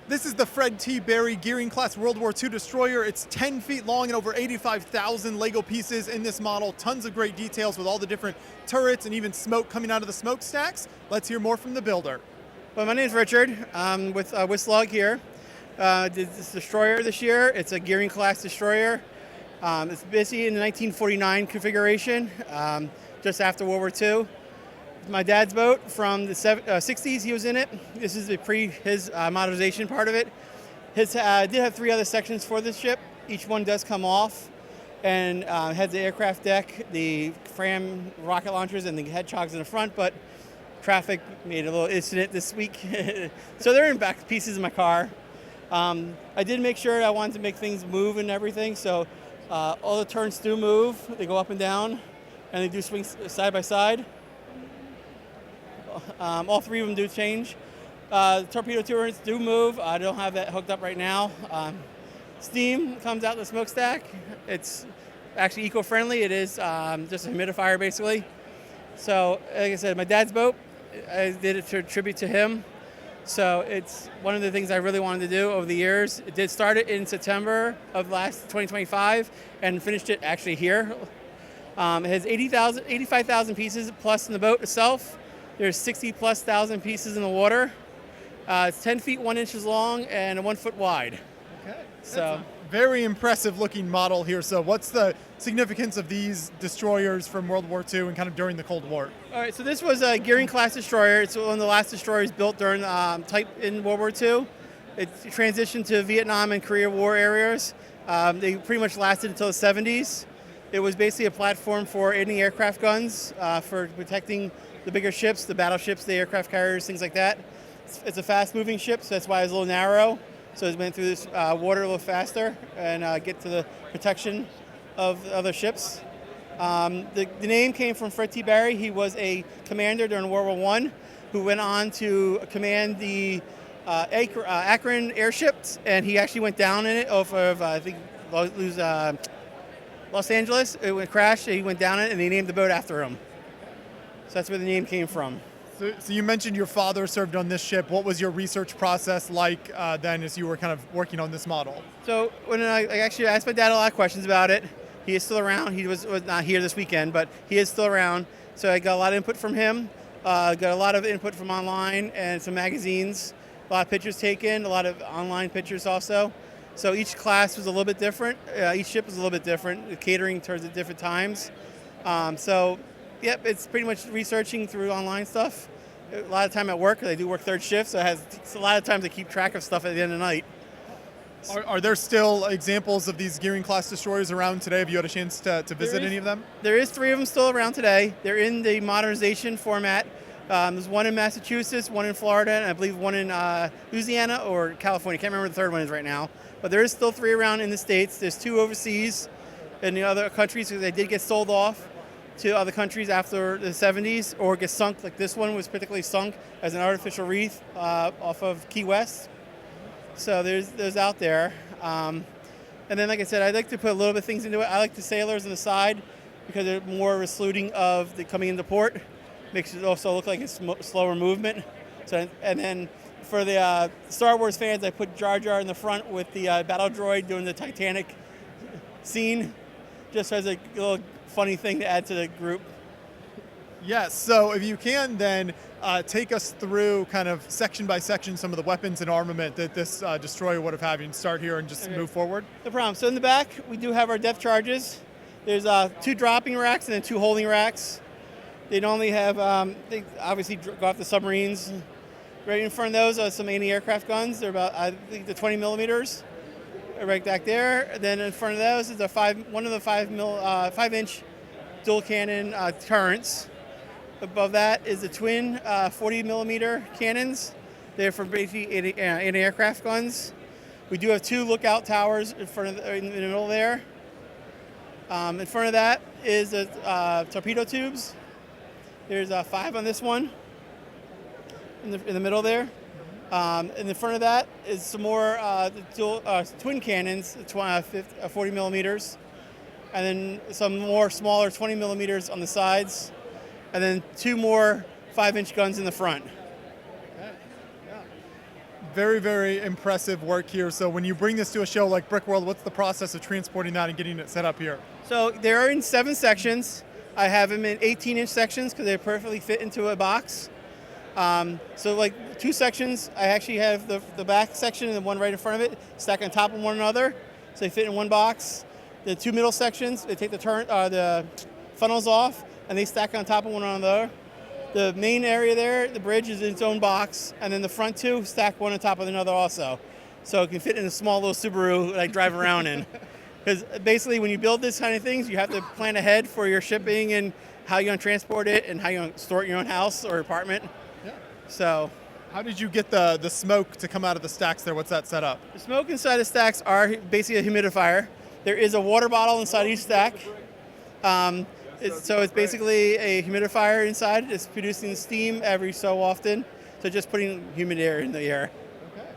This is the Fred T. Barry Gearing Class World War II destroyer. It's 10 feet long and over 85,000 Lego pieces in this model. Tons of great details with all the different turrets and even smoke coming out of the smokestacks. Let's hear more from the builder. Well, my name is Richard. I'm with Wislog here. This destroyer this year, it's a Gearing Class destroyer. It's busy in the 1949 configuration, just after World War II. My dad's boat from the 60s, he was in it. This is his modernization part of it. His did have 3 other sections for this ship. Each one does come off and has the aircraft deck, the Fram rocket launchers, and the hedgehogs in the front, but traffic made a little incident this week. So they're in back pieces of my car. I did make sure I wanted to make things move and everything, so all the turns do move. They go up and down, and they do swing side by side. All 3 of them do change. The torpedo turrets do move. I don't have that hooked up right now. Steam comes out the smokestack. It's actually eco-friendly. It is just a humidifier, basically. So, like I said, my dad's boat, I did it to tribute to him. So it's one of the things I really wanted to do over the years. It did start it in September of 2025 and finished it actually here. It has 85,000 pieces plus in the boat itself. There's 60+ thousand pieces in the water. It's 10 feet 1 inches long and 1 foot wide. Okay. So very impressive looking model here. So what's the significance of these destroyers from World War II and kind of during the Cold War? All right, so this was a Gearing Class destroyer. It's one of the last destroyers built during type in World War II. It transitioned to Vietnam and Korea War areas. They pretty much lasted until the 70s. It was basically a platform for anti-aircraft guns for protecting the bigger ships, the battleships, the aircraft carriers, things like that. It's a fast-moving ship, so that's why it's a little narrow. So it went through this water a little faster and get to the protection of other ships. The name came from Fred T. Barry. He was a commander during World War I who went on to command the Akron airships, and he actually went down in it off of, I think, Los Angeles. It went crashed, he went down in it, and they named the boat after him. So that's where the name came from. So you mentioned your father served on this ship. What was your research process like then as you were kind of working on this model? So when I actually asked my dad a lot of questions about it, he is still around. He was not here this weekend, but he is still around. So I got a lot of input from him, got a lot of input from online and some magazines, a lot of pictures taken, a lot of online pictures also. So each class was a little bit different. Each ship was a little bit different. The catering turns at different times. Yep, it's pretty much researching through online stuff. A lot of time at work, I do work third shift, so it's a lot of times to keep track of stuff at the end of the night. Are there still examples of these Gearing Class destroyers around today? Have you had a chance to visit any of them? There is 3 of them still around today. They're in the modernization format. There's one in Massachusetts, one in Florida, and I believe one in Louisiana or California. I can't remember what the third one is right now. But there is still 3 around in the States. There's 2 overseas in the other countries because they did get sold off to other countries after the 70s or get sunk, like this one was particularly sunk as an artificial reef off of Key West. So there's out there. And then, like I said, I'd like to put a little bit of things into it. I like the sailors on the side because they're more of a saluting of the coming into port. Makes it also look like it's slower movement. So, and then for the Star Wars fans, I put Jar Jar in the front with the battle droid doing the Titanic scene, just as a little funny thing to add to the group. Yes, so if you can then take us through kind of section by section some of the weapons and armament that this destroyer would have had. You can start here and just move forward. No problem. So in the back, we do have our depth charges. There's 2 dropping racks and then 2 holding racks. They normally have, they obviously go off the submarines. Right in front of those are some anti-aircraft guns. They're about, I think, the 20 millimeters. Right back there. And then in front of those is one of the 5-inch dual cannon turrets. Above that is the twin 40 millimeter cannons. They're for basically anti-aircraft guns. We do have 2 lookout towers in the middle there. In front of that is the torpedo tubes. There's 5 on this one in the middle there. In the front of that is some more twin cannons, 40 millimeters, and then some more smaller 20 millimeters on the sides, and then 2 more 5-inch guns in the front. Very, very impressive work here. So when you bring this to a show like Brickworld, what's the process of transporting that and getting it set up here? So they're in 7 sections. I have them in 18-inch sections because they perfectly fit into a box. So like 2 sections, I actually have the back section and the one right in front of it stacked on top of one another, so they fit in one box. The 2 middle sections, they take the funnels off and they stack on top of one another. The main area there, the bridge, is in its own box, and then the front 2 stack one on top of another also, so it can fit in a small little Subaru that I drive around in. Because basically, when you build this kind of things, you have to plan ahead for your shipping and how you're going to transport it and how you're going to store it in your own house or apartment. Yeah. So, how did you get the smoke to come out of the stacks there? What's that set up? the smoke inside the stacks are basically a humidifier. There is a water bottle inside each stack. So it's basically a humidifier inside. It's producing steam every so often. So just putting humid air in the air. Okay.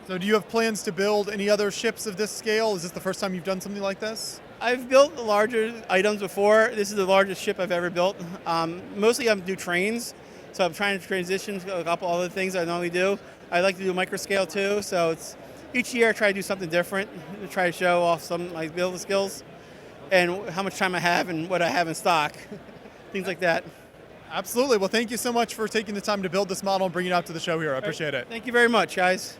So do you have plans to build any other ships of this scale? Is this the first time you've done something like this? I've built larger items before. This is the largest ship I've ever built. Mostly I do trains. So I'm trying to transition to a couple other things I normally do. I like to do micro scale too. So it's each year I try to do something different to try to show off some of my building skills and how much time I have and what I have in stock, things like that. Absolutely. Well, thank you so much for taking the time to build this model and bring it out to the show here. I appreciate it. Thank you very much, guys.